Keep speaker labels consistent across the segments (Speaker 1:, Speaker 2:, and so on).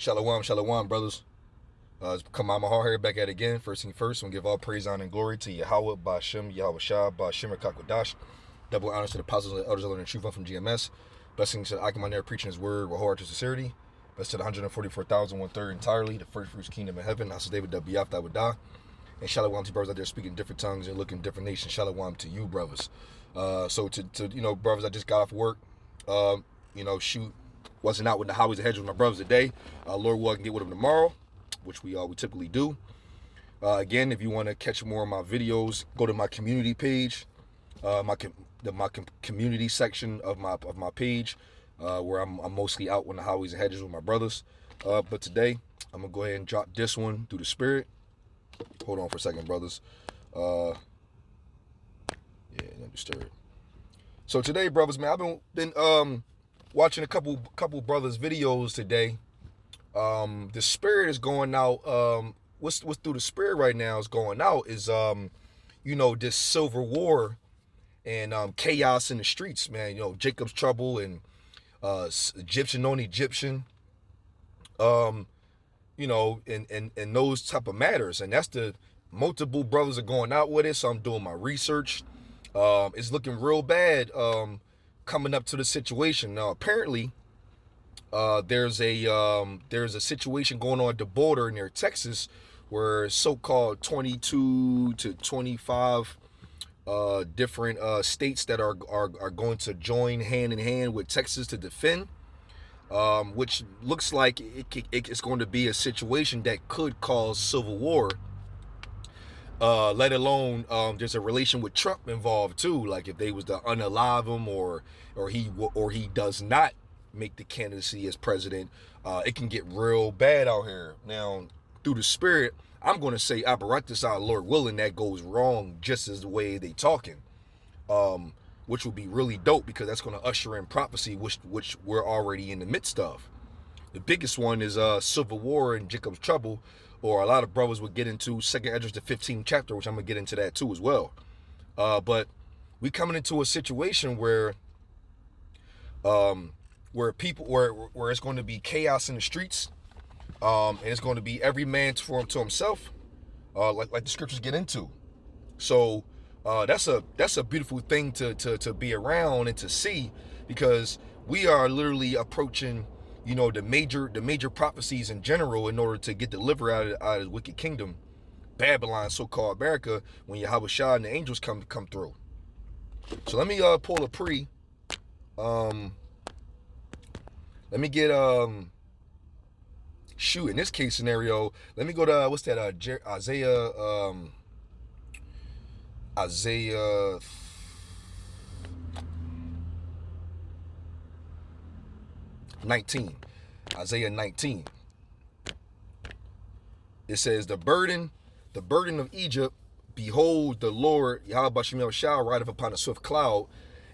Speaker 1: Shalom, shalom, brothers. Come on, my heart here back at it again. First thing first, I'm gonna give all praise, honor, and glory to Yahweh, Ba'Shem, Yahweh Shah, Ba'Shem, Kakwadash. Double honors to the apostles and the elders of the truth from GMS. Blessings to Akim there preaching his word with heart to sincerity. Blessed to the 144,000, one third entirely, the first fruits kingdom of heaven. House of David, Biaf, that would die. And shalom to brothers out there speaking different tongues and looking different nations. Shalom to you, brothers. So to brothers, I just got off work. Shoot, wasn't out with the highways and hedges with my brothers today. Lord will, I can get with them tomorrow, which we typically do. Again, if you want to catch more of my videos, go to my community page, my community section of my page, where I'm mostly out on the highways and hedges with my brothers. But today, I'm gonna go ahead and drop this one through the Spirit. Hold on for a second, brothers. Don't disturb it. So today, brothers, man, I've been watching a couple brothers' videos today. The Spirit is going out. What's through the Spirit right now is going out is this civil war and chaos in the streets, man. Jacob's trouble and Egyptian on Egyptian. And those type of matters. And that's the multiple brothers are going out with it. So I'm doing my research. It's looking real bad coming up to the situation. Now, apparently, there's a situation going on at the border near Texas where so-called 22 to 25 different states that are going to join hand in hand with Texas to defend. Which looks like it's going to be a situation that could cause civil war. Let alone there's a relation with Trump involved too. Like if they was to unalive him or he does not make the candidacy as president, it can get real bad out here. Now, through the Spirit, I'm going to say Apparentis, Lord willing, that goes wrong just as the way they talking. Which will be really dope because that's going to usher in prophecy, which we're already in the midst of. The biggest one is civil war and Jacob's trouble, or a lot of brothers would get into 2nd Esdras the 15th chapter, which I'm gonna get into that too as well. But we coming into a situation where people where it's going to be chaos in the streets, and it's going to be every man to himself, like the scriptures get into. So that's a beautiful thing to be around and to see, because we are literally approaching, the major prophecies in general in order to get delivered out of the wicked kingdom, Babylon, so-called America, when Yahweh Shah and the angels come through. So let me pull a pre. Let me get in this case scenario. Let me go to what's that? Isaiah 19. Isaiah 19. It says, the burden of Egypt, behold, the Lord Yahweh shall rideth upon a swift cloud,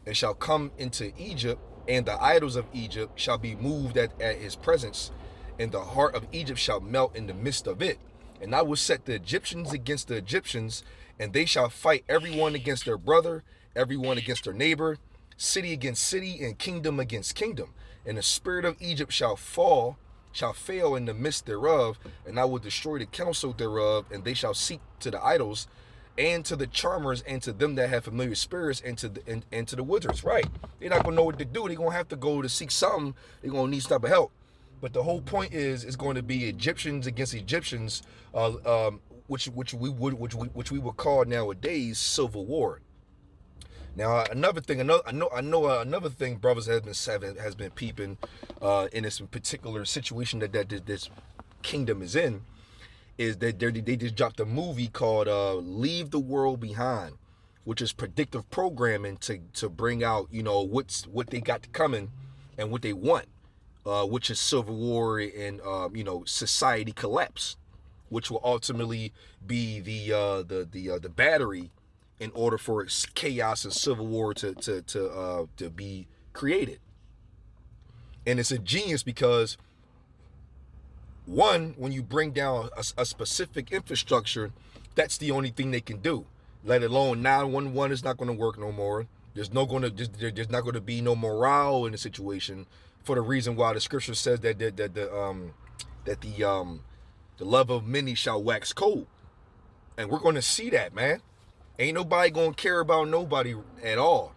Speaker 1: and shall come into Egypt, and the idols of Egypt shall be moved at his presence, and the heart of Egypt shall melt in the midst of it. And I will set the Egyptians against the Egyptians, and they shall fight everyone against their brother, everyone against their neighbor, city against city, and kingdom against kingdom. And the spirit of Egypt shall fail in the midst thereof, and I will destroy the counsel thereof, and they shall seek to the idols, and to the charmers, and to them that have familiar spirits, and to the wizards. Right? They're not gonna know what to do. They're gonna have to go to seek something. They're gonna need some type of help. But the whole point is, it's going to be Egyptians against Egyptians, which we would call nowadays civil war. Now, another thing, another thing, brothers has been peeping in this particular situation that this kingdom is in, is that they just dropped a movie called "Leave the World Behind," which is predictive programming to bring out what they got coming and what they want, which is civil war and society collapse, which will ultimately be the battery in order for chaos and civil war to be created. And it's a genius because, one, when you bring down a specific infrastructure, that's the only thing they can do. Let alone 911 is not going to work no more. There's not going to be no morale in the situation, for the reason why the scripture says that that the love of many shall wax cold. And we're going to see that, man. Ain't nobody going to care about nobody at all.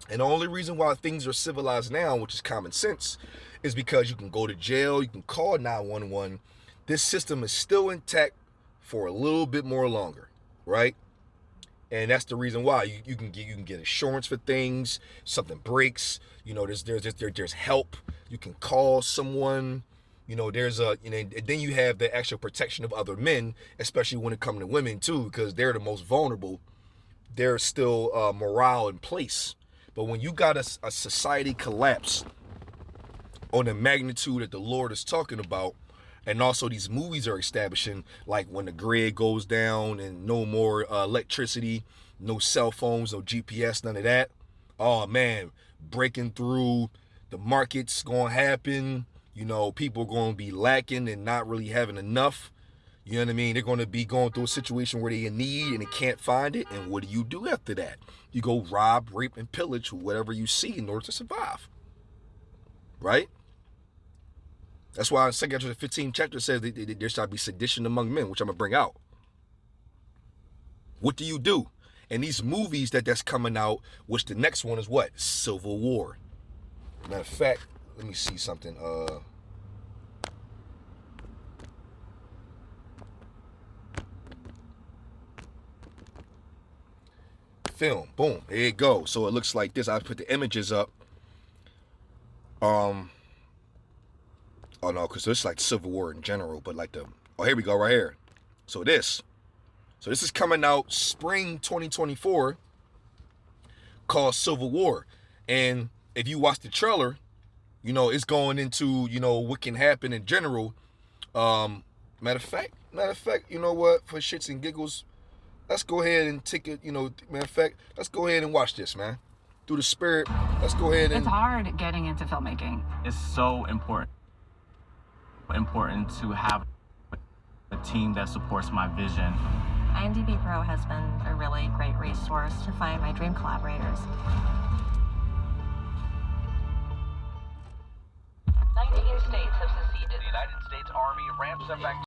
Speaker 1: And the only reason why things are civilized now, which is common sense, is because you can go to jail, you can call 911. This system is still intact for a little bit more longer, right? And that's the reason why you can get insurance for things. Something breaks, there's help. You can call someone. There's and then you have the actual protection of other men, especially when it comes to women too, because they're the most vulnerable. There's still morale in place. But when you got a society collapse on the magnitude that the Lord is talking about, and also these movies are establishing, like when the grid goes down and no more electricity, no cell phones, no GPS, none of that. Oh man, breaking through, the market's gonna happen. People are gonna be lacking and not really having enough. You know what I mean? They're gonna be going through a situation where they in need and they can't find it. And what do you do after that? You go rob, rape, and pillage whatever you see in order to survive. Right? That's why in 2 Corinthians 15 chapter says that there shall be sedition among men, which I'm going to bring out. What do you do? And these movies that's coming out, which the next one is what? Civil War. Matter of fact, let me see something. Film. Boom. There you go. So it looks like this. I put the images up. Oh no, because it's like Civil War in general, but like here we go, right here. So this is coming out spring 2024, called Civil War. And if you watch the trailer, it's going into, what can happen in general. Matter of fact, you know what, for shits and giggles, let's go ahead and take it, matter of fact, let's go ahead and watch this, man. Through the spirit, let's go ahead and...
Speaker 2: It's hard getting into filmmaking.
Speaker 3: It's so important to have a team that supports my vision.
Speaker 4: IMDb Pro has been a really great resource to find my dream collaborators.
Speaker 5: 19 states have seceded. The United States Army ramps up activity.